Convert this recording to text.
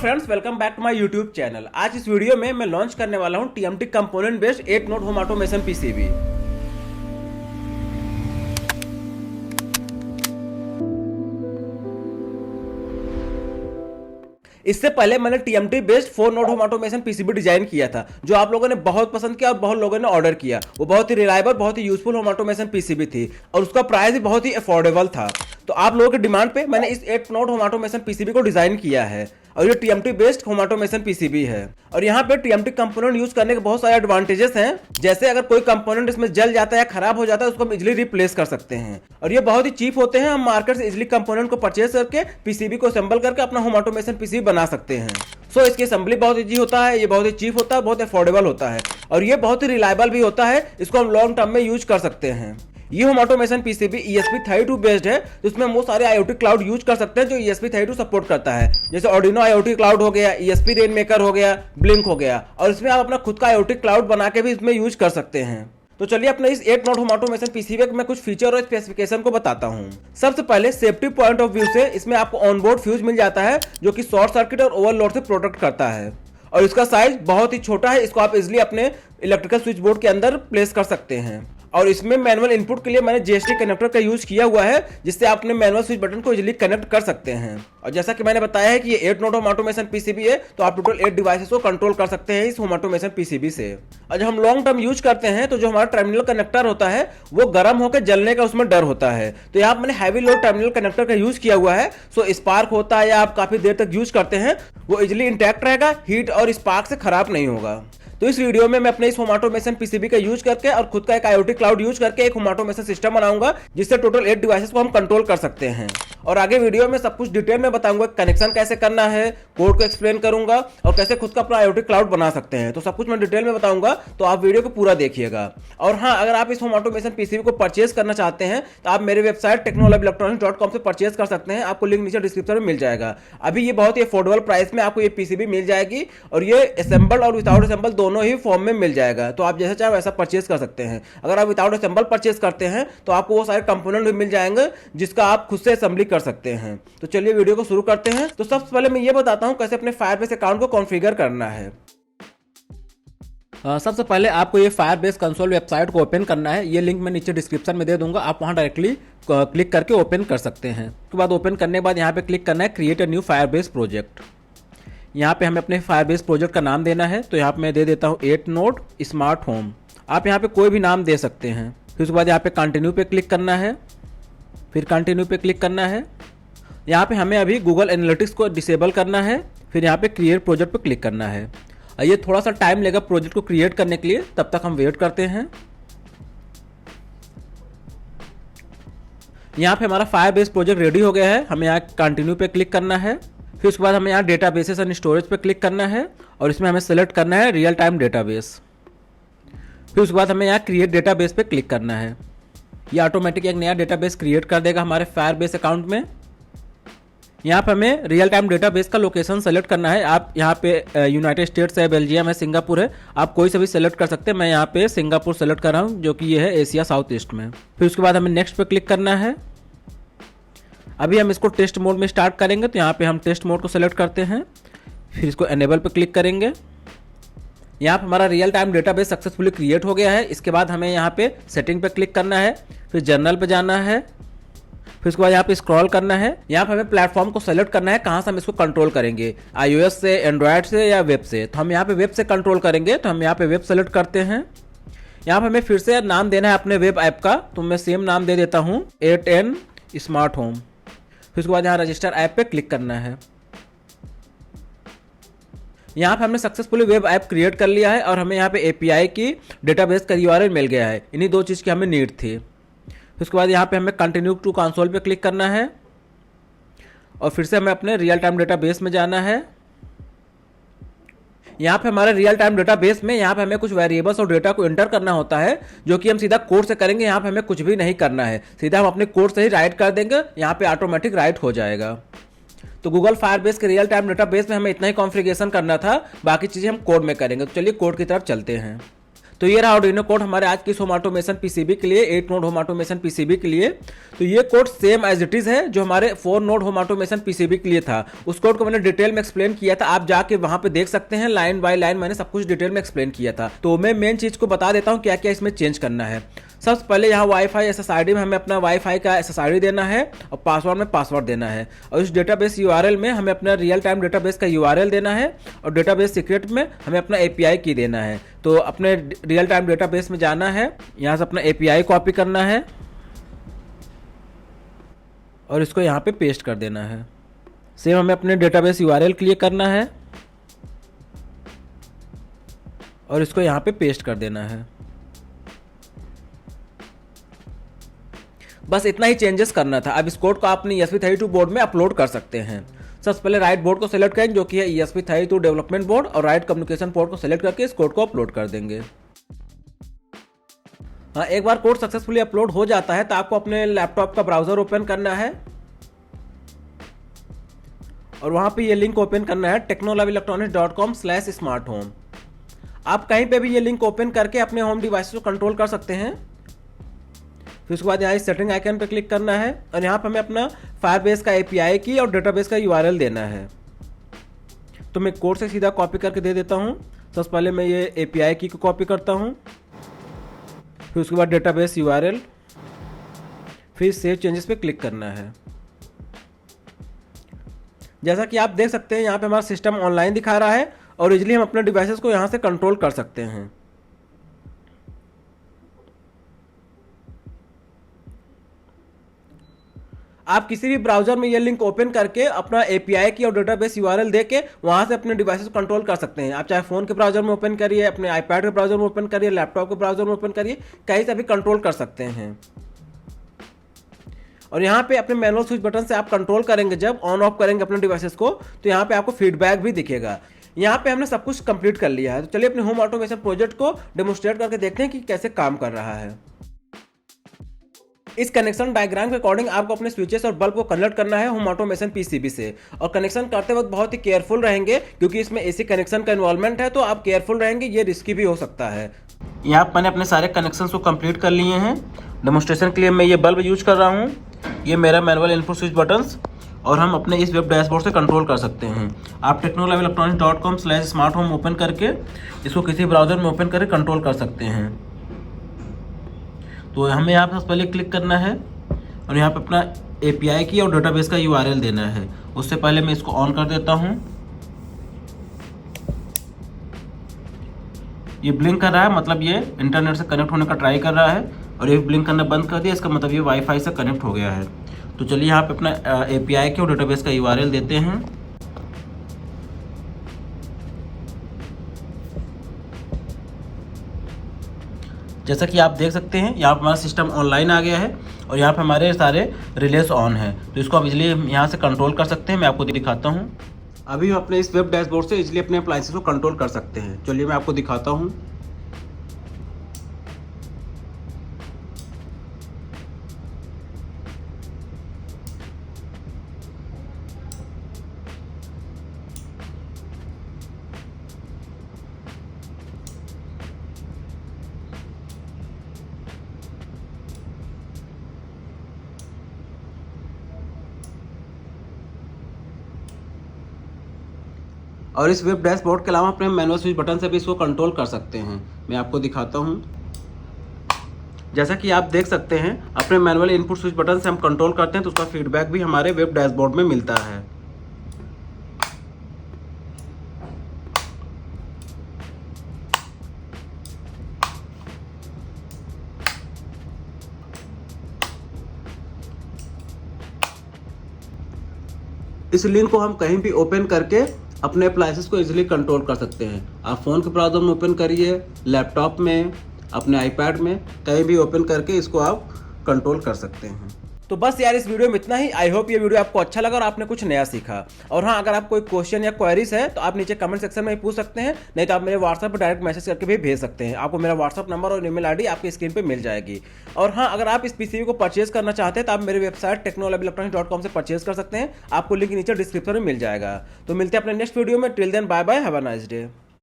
Friends, welcome back to my YouTube channel. आज इस video में मैं लॉन्च करने वाला हूं TMT component based 8 node home automation PCB. इससे पहले मैंने TMT based 4 node home automation PCB design किया था, जो आप लोगों ने बहुत पसंद किया और बहुत लोगों ने ऑर्डर किया। वो बहुत ही रिलायबल, बहुत ही यूजफुल होम ऑटोमेशन पीसीबी थी और उसका प्राइस भी बहुत ही अफोर्डेबल था। तो आप लोगों की डिमांड पे मैंने इस 8 नोड होम ऑटोमेशन पीसीबी को डिजाइन किया है और ये TMT based home automation PCB है। और यहाँ पे TMT कंपोनेंट यूज करने के बहुत सारे एडवांटेजेस हैं, जैसे अगर कोई कंपोनेंट इसमें जल जाता है या खराब हो जाता है, उसको हम इजिली रिप्लेस कर सकते हैं। और ये बहुत ही चीप होते हैं, हम मार्केट से इजिली कंपोनेंट को परचेज करके पीसीबी को असेंबल करके अपना होम ऑटोमेशन पीसीबी बना सकते हैं। सो इसकी असेंबली बहुत इजी होता है, ये बहुत ही चीप होता है, बहुत अफोर्डेबल होता है और ये बहुत ही रिलायबल भी होता है। इसको हम लॉन्ग टर्म में यूज कर सकते हैं। ये home automation PCB ESP32 based है, जिसमें बहुत सारे IoT क्लाउड यूज कर सकते हैं जो ESP32 सपोर्ट करता है, जैसे Arduino IoT क्लाउड हो गया, ESP रेनमेकर हो गया, ब्लिंक हो गया। और इसमें आप अपना खुद का IoT क्लाउड बना के भी इसमें यूज कर सकते हैं। तो चलिए अपने इस 8 नोड होम ऑटोमेशन पीसीबी में कुछ फीचर और स्पेसिफिकेशन को बताता हूं। सबसे पहले सेफ्टी पॉइंट ऑफ व्यू से इसमें आपको ऑनबोर्ड फ्यूज मिल जाता है, जो कि शॉर्ट सर्किट और ओवरलोड से प्रोटेक्ट करता है। और इसका साइज बहुत ही छोटा है, इसको आप इजिली अपने इलेक्ट्रिकल स्विच बोर्ड के अंदर प्लेस कर सकते हैं। और इसमें मैनुअल इनपुट के लिए मैंने JST कनेक्टर का यूज किया हुआ है, जिससे आप अपने मैनुअल स्विच बटन को इजीली कनेक्ट कर सकते हैं। और जैसा कि मैंने बताया है कि ये 8 नोड होम ऑटोमेशन पीसीबी है, तो आप टोटल 8 डिवाइसेस को कंट्रोल कर सकते हैं इस होम ऑटोमेशन पीसीबी से। और जब हम लॉन्ग टर्म यूज करते हैं तो जो हमारा टर्मिनल कनेक्टर होता है वो गर्म होकर जलने का उसमें डर होता है। तो यहाँ मैंने हैवी लोड टर्मिनल कनेक्टर का यूज किया हुआ है, सो स्पार्क होता है या आप काफी देर तक यूज करते हैं वो इजिली इंटैक्ट रहेगा, हीट और स्पार्क से खराब नहीं होगा। तो इस वीडियो में मैं अपने इस होम ऑटोमेशन पीसीबी का यूज करके और खुद का एक IoT क्लाउड यूज करके एक होम ऑटोमेशन सिस्टम बनाऊंगा, जिससे टोटल 8 डिवाइसेस को हम कंट्रोल कर सकते हैं। और आगे वीडियो में सब कुछ डिटेल में बताऊंगा, कनेक्शन कैसे करना है, कोड को एक्सप्लेन करूंगा और कैसे खुद का अपना IoT क्लाउड बना सकते हैं। तो सब कुछ मैं डिटेल में बताऊंगा, तो आप वीडियो को पूरा देखिएगा। और हाँ, अगर आप इस होम ऑटोमेशन पीसीबी को परचेज करना चाहते हैं तो आप मेरे वेबसाइट technolobelectronics.com से परचेज कर सकते हैं। आपको लिंक नीचे डिस्क्रिप्शन में मिल जाएगा। अभी ये बहुत ही अफोर्डेबल प्राइस में आपको ये पीसीबी मिल जाएगी और ये असेंबल और विदाउट असेंबल दोनों ही फॉर्म में मिल जाएगा। तो आप जैसा चाहे वैसा परचेज कर सकते हैं। अगर आप विदाउट असेंबल परचेज करते हैं तो आपको वो सारे कंपोनेंट भी मिल जाएंगे, जिसका आप खुद से असेंबली कर सकते हैं। तो चलिए वीडियो को शुरू करते हैं। तो सबसे पहले मैं ये बताता हूं कैसे अपने फायरबेस अकाउंट को कॉन्फ़िगर करना है। सबसे पहले आपको ये फायरबेस कंसोल वेबसाइट को ओपन करना है। ये लिंक मैं नीचे डिस्क्रिप्शन में दे दूंगा, आप वहां डायरेक्टली क्लिक करके ओपन कर सकते हैं। उसके बाद ओपन करने के बाद यहाँ पे क्लिक करना है create a new Firebase project. यहाँ पे हमें अपने फायरबेस प्रोजेक्ट का नाम देना है, तो यहाँ पे मैं दे देता हूँ 8 नोड स्मार्ट होम। आप यहाँ पे कोई भी नाम दे सकते हैं। फिर उसके बाद यहाँ पे कंटिन्यू पे क्लिक करना है, फिर कंटिन्यू पे क्लिक करना है। यहाँ पे हमें अभी गूगल एनालिटिक्स को डिसेबल करना है, फिर यहाँ पे क्रिएट प्रोजेक्ट पे क्लिक करना है। ये थोड़ा सा टाइम लेगा प्रोजेक्ट को क्रिएट करने के लिए, तब तक हम वेट करते हैं। यहाँ पे हमारा फायरबेस प्रोजेक्ट रेडी हो गया है, हमें यहाँ कंटिन्यू पे क्लिक करना है। फिर उसके बाद हमें यहाँ डेटाबेसेस एंड स्टोरेज पे क्लिक करना है और इसमें हमें सेलेक्ट करना है रियल टाइम डेटाबेस। फिर उसके बाद हमें यहाँ क्रिएट डेटाबेस पे क्लिक करना है। ये ऑटोमेटिक एक नया डेटाबेस क्रिएट कर देगा हमारे फायरबेस अकाउंट में। यहाँ पे हमें रियल टाइम डेटाबेस का लोकेशन सेलेक्ट करना है। आप यहाँ पे यूनाइटेड स्टेट्स है, बेल्जियम है, सिंगापुर है, आप कोई से भी सेलेक्ट कर सकते हैं। मैं यहाँ पे सिंगापुर सेलेक्ट कर रहा हूँ, जो कि ये है एशिया साउथ ईस्ट में। फिर उसके बाद हमें नेक्स्ट पे क्लिक करना है। अभी हम इसको टेस्ट मोड में स्टार्ट करेंगे, तो यहाँ पे हम टेस्ट मोड को सेलेक्ट करते हैं, फिर इसको एनेबल पे क्लिक करेंगे। यहाँ पे हमारा real time database successfully create हो गया है। इसके बाद हमें यहाँ पे सेटिंग पे क्लिक करना है, फिर जर्नल पे जाना है, फिर उसके बाद यहाँ पे स्क्रॉल करना है। यहाँ पे हमें प्लेटफॉर्म को सेलेक्ट करना है, कहाँ से हम इसको कंट्रोल करेंगे, iOS से, एंड्रॉयड से या वेब से। तो हम यहाँ पे वेब से कंट्रोल करेंगे, तो हम यहाँ पे वेब सेलेक्ट करते हैं। यहाँ पे हमें फिर से नाम देना है अपने वेब ऐप का, तो मैं सेम नाम दे देता हूँ 8N स्मार्ट होम। फिर उसके बाद यहाँ रजिस्टर ऐप पे क्लिक करना है। यहाँ पे हमने सक्सेसफुली वेब ऐप क्रिएट कर लिया है और हमें यहाँ पे API की डेटाबेस का URL मिल गया है। इन्हीं दो चीज़ की हमें नीड थी। फिर उसके बाद यहाँ पे हमें कंटिन्यू टू कंसोल पे क्लिक करना है और फिर से हमें अपने रियल टाइम डेटाबेस में जाना है। यहाँ पे हमारे रियल टाइम डेटाबेस में यहाँ पे हमें कुछ वेरिएबल्स और डेटा को एंटर करना होता है, जो कि हम सीधा कोड से करेंगे। यहाँ पे हमें कुछ भी नहीं करना है, सीधा हम अपने कोड से ही राइट कर देंगे, यहाँ पे ऑटोमेटिक राइट हो जाएगा। तो गूगल फायरबेस के रियल टाइम डेटाबेस में हमें इतना ही कॉन्फ़िगरेशन करना था, बाकी चीज़ें हम कोड में करेंगे। तो चलिए कोड की तरफ चलते हैं। तो ये रहा आर्डिनो कोड हमारे आज की इस होम ऑटोमेशन पीसीबी के लिए, 8 नोड होम ऑटोमेशन पीसीबी के लिए। तो ये code same as it is है जो हमारे 4 नोड होम ऑटोमेशन पीसीबी के लिए था। उस कोड को मैंने डिटेल में एक्सप्लेन किया था, आप जाके वहां पे देख सकते हैं, लाइन बाय लाइन मैंने सब कुछ डिटेल में एक्सप्लेन किया था। तो मैं मेन चीज को बता देता हूँ क्या क्या इसमें चेंज करना है। सबसे पहले यहाँ वाईफाई SSID में हमें अपना वाईफाई का SSID देना है और पासवर्ड में पासवर्ड देना है, और इस डेटाबेस URL में हमें अपना रियल टाइम डेटाबेस का URL देना है, और डेटाबेस सीक्रेट में हमें अपना API की देना है। तो अपने रियल टाइम डेटाबेस में जाना है, यहाँ से अपना API कॉपी करना है और इसको यहाँ पे पेस्ट कर देना है। सेम हमें अपने डेटाबेस URL क्लियर करना है और इसको यहाँ पे पेस्ट कर देना है। बस इतना ही चेंजेस करना था। अब इस कोड को आपने ESP32 बोर्ड में अपलोड कर सकते हैं। सबसे पहले राइट बोर्ड को सिलेक्ट करेंगे जो कि है ESP32 डेवलपमेंट बोर्ड, और राइट कम्युनिकेशन पोर्ट को सिलेक्ट करके इस कोड को अपलोड कर देंगे। हाँ, एक बार कोड सक्सेसफुली अपलोड हो जाता है तो आपको अपने लैपटॉप का ब्राउजर ओपन करना है और वहां पे ये लिंक ओपन करना है technoloveelectronics.com/smarthome। आप कहीं पे भी ये लिंक ओपन करके अपने होम डिवाइस को कंट्रोल कर सकते हैं। फिर उसके बाद यहाँ सेटिंग आइकन पर क्लिक करना है और यहाँ पर हमें अपना फायरबेस का API की और डेटाबेस का URL देना है। तो मैं कोड से सीधा कॉपी करके दे देता हूँ। सबसे पहले मैं ये API की को कॉपी करता हूँ, फिर उसके बाद डेटाबेस URL, फिर सेव चेंजेस पे क्लिक करना है। जैसा कि आप देख सकते हैं यहाँ पे हमारा सिस्टम ऑनलाइन दिखा रहा है और इजीली हम अपने डिवाइसेस को यहाँ से कंट्रोल कर सकते हैं। आप किसी भी ब्राउजर में ये लिंक ओपन करके अपना API की और डेटाबेस URL दे के वहां से अपने डिवाइसेस को कंट्रोल कर सकते हैं। आप चाहे फोन के ब्राउजर में ओपन करिए, अपने iPad के ब्राउजर में ओपन करिए, लैपटॉप के ब्राउजर में ओपन करिए, कहीं से भी कंट्रोल कर सकते हैं। और यहाँ पे अपने मैनुअल स्विच बटन से आप कंट्रोल करेंगे, जब ऑन ऑफ करेंगे अपने डिवाइसेस को, तो यहाँ पे आपको फीडबैक भी दिखेगा। यहाँ पे हमने सब कुछ कंप्लीट कर लिया है। तो चलिए अपने होम ऑटोमेशन प्रोजेक्ट को डेमोन्स्ट्रेट करके देखते हैं कि कैसे काम कर रहा है। इस कनेक्शन डायग्राम के अकॉर्डिंग आपको अपने स्विचेस और बल्ब को कन्वर्ट करना है होम ऑटोमेशन पीसीबी से, और कनेक्शन करते वक्त बहुत ही केयरफुल रहेंगे क्योंकि इसमें AC कनेक्शन का इन्वॉल्वमेंट है। तो आप केयरफुल रहेंगे, ये रिस्की भी हो सकता है। यहाँ पर मैंने अपने सारे कनेक्शन को कंप्लीट कर लिए हैं। डेमोन्स्ट्रेशन के लिए मैं ये बल्ब यूज कर रहा हूँ, ये मेरा मैनुअल इनपुट स्विच बटन्स, और हम अपने इस वेब डैशबोर्ड से कंट्रोल कर सकते हैं। आप technoloveelectronics.com/smarthome ओपन करके इसको किसी ब्राउजर में ओपन करके कंट्रोल कर सकते हैं। तो हमें यहाँ पर सबसे पहले क्लिक करना है और यहाँ पे अपना API की और डेटाबेस का URL देना है। उससे पहले मैं इसको ऑन कर देता हूँ। ये ब्लिंक कर रहा है, मतलब ये इंटरनेट से कनेक्ट होने का ट्राई कर रहा है, और ये ब्लिंक करना बंद कर दिया, इसका मतलब ये वाईफाई से कनेक्ट हो गया है। तो चलिए यहाँ पे अपना API की और डेटाबेस का URL देते हैं। जैसा कि आप देख सकते हैं यहाँ पर हमारा सिस्टम ऑनलाइन आ गया है और यहाँ पे हमारे सारे रिलेस ऑन है। तो इसको आप इजीली यहाँ से कंट्रोल कर सकते हैं। मैं आपको दिखाता हूँ। अभी हम अपने इस वेब डैशबोर्ड से इजीली अपने अप्लायंसेस को कंट्रोल कर सकते हैं। चलिए मैं आपको दिखाता हूँ। और इस वेब डैशबोर्ड के अलावा अपने मैनुअल स्विच बटन से भी इसको कंट्रोल कर सकते हैं। मैं आपको दिखाता हूँ। जैसा कि आप देख सकते हैं अपने मैनुअल इनपुट स्विच बटन से हम कंट्रोल करते हैं तो उसका फीडबैक भी हमारे वेब डैशबोर्ड में मिलता है। इस लिंक को हम कहीं भी ओपन करके अपने अप्लायंसेस को इजीली कंट्रोल कर सकते हैं। आप फ़ोन के ब्राउज़र में ओपन करिए, लैपटॉप में, अपने आईपैड में, कहीं भी ओपन करके इसको आप कंट्रोल कर सकते हैं। तो बस यार इस वीडियो में इतना ही। आई होप ये वीडियो आपको अच्छा लगा और आपने कुछ नया सीखा। और हाँ, अगर आप कोई क्वेश्चन या क्वेरीज है तो आप नीचे कमेंट सेक्शन में पूछ सकते हैं, नहीं तो आप मेरे व्हाट्सएप पर डायरेक्ट मैसेज करके भी भेज सकते हैं। आपको मेरा व्हाट्सएप नंबर और ईमेल आईडी आपकी स्क्रीन पे मिल जाएगी। और हाँ, अगर आप इस पीसीबी को परचेज करना चाहते हैं तो आप मेरे वेबसाइट technoloveelectronics.com से परचेज कर सकते हैं। आपको लिंक नीचे डिस्क्रिप्शन में मिल जाएगा। तो मिलते हैं अपने नेक्स्ट वीडियो में। Till then bye bye, have a nice day.